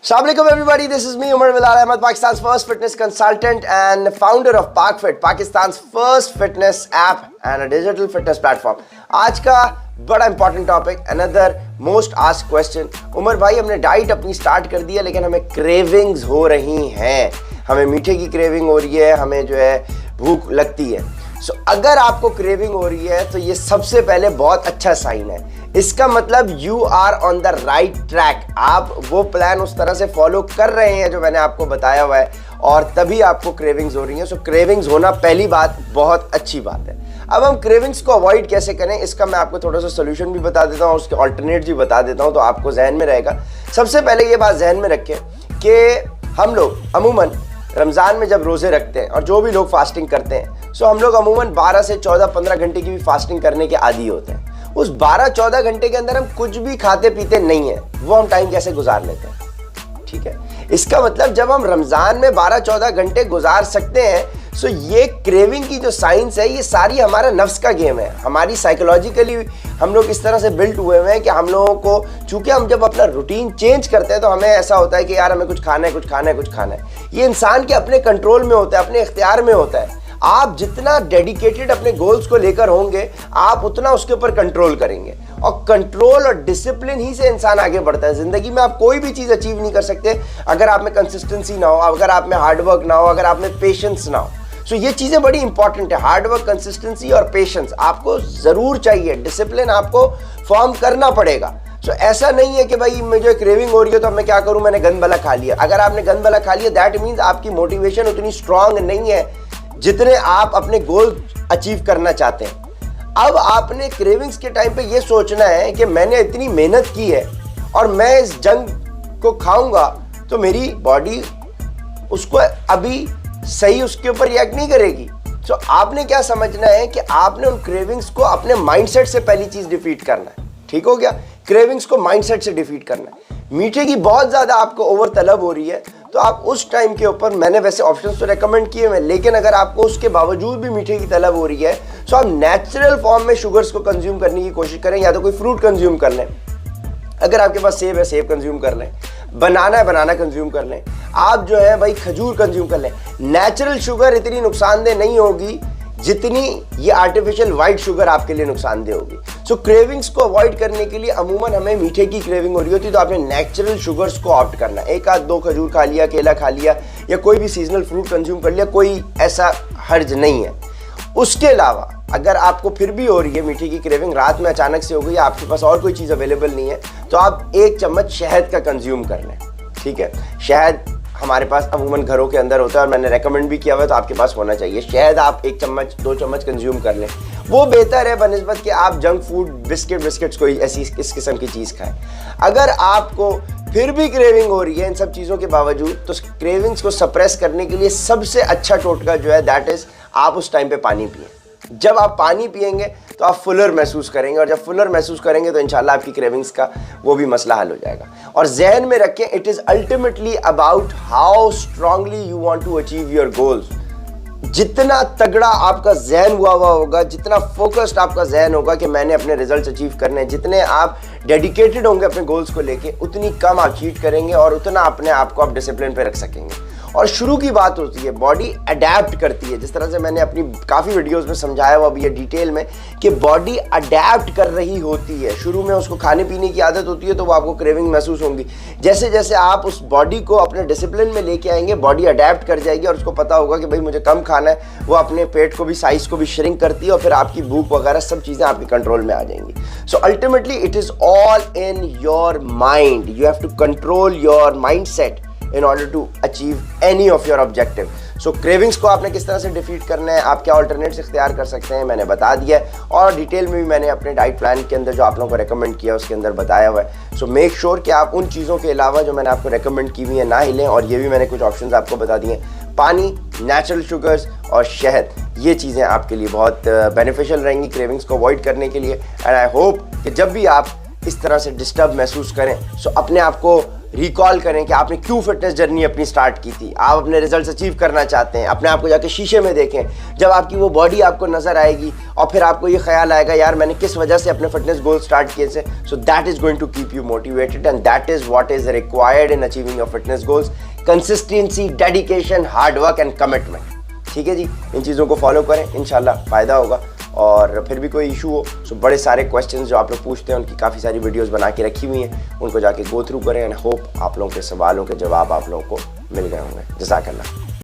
Assalamualaikum everybody, this is me Umar Bilal Ahmed, Pakistan's first fitness consultant and founder of PakFit, Pakistan's first fitness app and a digital fitness platform. आज का बड़ा important topic, another most asked question, Umar भाई हमने diet अपनी start कर दी है लेकिन हमें क्रेविंग्स हो रही हैं, हमें मीठे की क्रेविंग हो रही है, हमें जो है भूख लगती है। सो अगर आपको क्रेविंग हो रही है तो ये सबसे पहले बहुत अच्छा साइन है। इसका मतलब you are on the right track, आप वो प्लान उस तरह से फॉलो कर रहे हैं जो मैंने आपको बताया हुआ है और तभी आपको क्रेविंग्स हो रही हैं। सो क्रेविंग्स होना पहली बात बहुत अच्छी बात है। अब हम क्रेविंग्स को अवॉइड कैसे करें इसका मैं आपको थोड़ा सा सोल्यूशन भी बता देता हूँ, उसके ऑल्टरनेट भी बता देता हूँ तो आपको जहन में रहेगा। सबसे पहले ये बात जहन में रखें कि हम लोग अमूमन रमज़ान में जब रोज़े रखते हैं और जो भी लोग फास्टिंग करते हैं, सो हम लोग अमूमन 12 से 14-15 घंटे की भी फास्टिंग करने के आदी होते हैं। उस 12-14 घंटे के अंदर हम कुछ भी खाते पीते नहीं हैं, वो हम टाइम कैसे गुजार लेते हैं, ठीक है। इसका मतलब जब हम रमज़ान में 12-14 घंटे गुजार सकते हैं, सो ये क्रेविंग की जो साइंस है ये सारी हमारा नफ्स का गेम है। हमारी साइकोलॉजिकली हम लोग इस तरह से बिल्ट हुए हुए हैं कि हम लोगों को, चूंकि हम जब अपना रूटीन चेंज करते हैं तो हमें ऐसा होता है कि यार हमें कुछ खाना है, कुछ खाना है, कुछ खाना है। ये इंसान के अपने कंट्रोल में होता है, अपने इख्तियार में होता है। आप जितना डेडिकेटेड अपने गोल्स को लेकर होंगे आप उतना उसके ऊपर कंट्रोल करेंगे और कंट्रोल और डिसिप्लिन ही से इंसान आगे बढ़ता है। जिंदगी में आप कोई भी चीज़ अचीव नहीं कर सकते अगर आप में कंसिस्टेंसी ना हो, अगर आप में हार्डवर्क ना हो, अगर आप में पेशेंस ना हो। सो ये चीज़ें बड़ी इंपॉर्टेंट है, हार्डवर्क, कंसिस्टेंसी और पेशेंस आपको ज़रूर चाहिए, डिसिप्लिन आपको फॉर्म करना पड़ेगा। सो ऐसा नहीं है कि भाई मुझे क्रेविंग हो रही है तो मैं क्या करूँ, मैंने गंद भला खा लिया। अगर आपने गंद भला खा लिया दैट मीन्स आपकी मोटिवेशन उतनी स्ट्रांग नहीं है जितने आप अपने गोल अचीव करना चाहते हैं। अब आपने क्रेविंग्स के टाइम पे ये सोचना है कि मैंने इतनी मेहनत की है और मैं इस जंक को खाऊंगा तो मेरी बॉडी उसको अभी सही उसके ऊपर रिएक्ट नहीं करेगी। सो आपने क्या समझना है कि आपने उन क्रेविंग्स को अपने माइंडसेट से पहली चीज डिफीट करना है, ठीक हो गया। क्रेविंग्स को माइंडसेट से डिफीट करना है। मीठे की बहुत ज्यादा आपको ओवर तलब हो रही है तो आप उस टाइम के ऊपर, मैंने वैसे ऑप्शंस तो रेकमेंड किए हैं, लेकिन अगर आपको उसके बावजूद भी मीठे की तलब हो रही है तो आप नेचुरल फॉर्म में शुगर्स को कंज्यूम करने की कोशिश करें, या तो कोई फ्रूट कंज्यूम कर लें। अगर आपके पास सेब है सेब कंज्यूम कर लें, बनाना है बनाना कंज्यूम कर लें, आप जो है भाई खजूर कंज्यूम कर लें। नेचुरल शुगर इतनी नुकसानदेह नहीं होगी जितनी ये आर्टिफिशियल वाइट शुगर आपके लिए नुकसानदेह होगी। सो क्रेविंग्स को अवॉइड करने के लिए अमूमन हमें मीठे की क्रेविंग हो रही होती है तो आपने नेचुरल शुगर्स को ऑप्ट करना है। एक आध दो खजूर खा लिया, केला खा लिया या कोई भी सीजनल फ्रूट कंज्यूम कर लिया, कोई ऐसा हर्ज नहीं है। उसके अलावा अगर आपको फिर भी हो रही है मीठे की क्रेविंग, रात में अचानक से हो गई, आपके पास और कोई चीज़ अवेलेबल नहीं है, तो आप 1 चम्मच शहद का कंज्यूम कर लें, ठीक है। शहद हमारे पास अमूमन घरों के अंदर होता है और मैंने रेकमेंड भी किया हुआ है तो आपके पास होना चाहिए। शहद आप 1 चम्मच 2 चम्मच कंज्यूम कर लें, वो बेहतर है बनिस्बत कि आप जंक फूड बिस्किट्स कोई ऐसी इस किस्म की चीज़ खाएं। अगर आपको फिर भी क्रेविंग हो रही है इन सब चीज़ों के बावजूद, तो क्रेविंग्स को सप्रेस करने के लिए सबसे अच्छा टोटका जो है दैट इज़ आप उस टाइम पे पानी पिएं। जब आप पानी पिएंगे तो आप फुलर महसूस करेंगे और जब फुलर महसूस करेंगे तो इंशाल्लाह आपकी क्रेविंग्स का वो भी मसला हल हो जाएगा। और जहन में रखें, it is ultimately about how strongly you want to achieve your goals. जितना तगड़ा आपका जहन हुआ होगा, जितना फोकस्ड आपका जहन होगा कि मैंने अपने रिजल्ट्स अचीव करने हैं, जितने आप डेडिकेटेड होंगे अपने गोल्स को लेके, उतनी कम आप चीट करेंगे और उतना अपने आप को आप डिसिप्लिन पे रख सकेंगे। और शुरू की बात होती है, बॉडी अडेप्ट करती है, जिस तरह से मैंने अपनी काफ़ी वीडियोस में समझाया हुआ भी है डिटेल में कि बॉडी अडेप्ट कर रही होती है। शुरू में उसको खाने पीने की आदत होती है तो वो आपको क्रेविंग महसूस होंगी। जैसे जैसे आप उस बॉडी को अपने डिसिप्लिन में लेके आएंगे, बॉडी अडेप्ट कर जाएगी और उसको पता होगा कि भाई मुझे कम खाना है, वो अपने पेट को भी, साइज़ को भी श्रिंक करती है और फिर आपकी भूख वगैरह सब चीज़ें आपके कंट्रोल में आ जाएंगी। So ultimately it is all in your mind, you have to control your mind set in order to achieve any of your objective. So cravings को आपने किस तरह से डिफीट करना है, आप क्या ऑल्टरनेट्स इख्तियार कर सकते हैं, मैंने बता दिया है और डिटेल में भी मैंने अपने डाइट प्लान के अंदर जो आप लोगों को रेकमेंड किया उसके अंदर बताया हुआ है। सो मेक श्योर कि आप उन चीज़ों के अलावा जो मैंने आपको रेकमेंड की हुई है ना हिलें। और ये भी मैंने कुछ ऑप्शंस आपको बता दिए, पानी, नेचुरल शुगर्स और शहद, ये चीज़ें आपके लिए बहुत बेनिफिशियल रहेंगी क्रेविंग्स को अवॉइड करने के लिए। एंड आई होप कि जब भी आप इस तरह से डिस्टर्ब महसूस करें, सो अपने आप को रिकॉल करें कि आपने क्यों फिटनेस जर्नी अपनी स्टार्ट की थी। आप अपने रिजल्ट्स अचीव करना चाहते हैं, अपने आप को जाके शीशे में देखें। जब आपकी वो बॉडी आपको नजर आएगी और फिर आपको ये ख्याल आएगा यार मैंने किस वजह से अपने फिटनेस गोल स्टार्ट किए थे, so that is going to keep you motivated and that is what is required in achieving your fitness goals. Consistency, dedication, hard work and commitment. ठीक है जी, इन चीज़ों को फॉलो करें, इंशाल्लाह फ़ायदा होगा। और फिर भी कोई इशू हो तो बड़े सारे क्वेश्चंस जो आप लोग पूछते हैं उनकी काफ़ी सारी वीडियोस बना के रखी हुई हैं, उनको जाके गो थ्रू करें एंड होप आप लोगों के सवालों के जवाब आप लोगों को मिल गए होंगे। जज़ाकल्लाह।